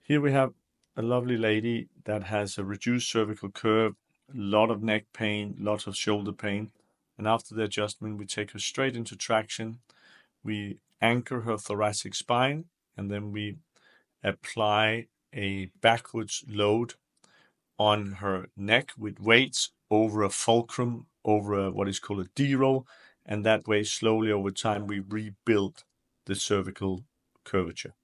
Here we have a lovely lady that has a reduced cervical curve, a lot of neck pain, lots of shoulder pain. And after the adjustment, we take her straight into traction. We anchor her thoracic spine, and then we apply a backwards load on her neck with weights over a fulcrum, over what is called a D roll. And that way, slowly over time, we rebuild the cervical curvature.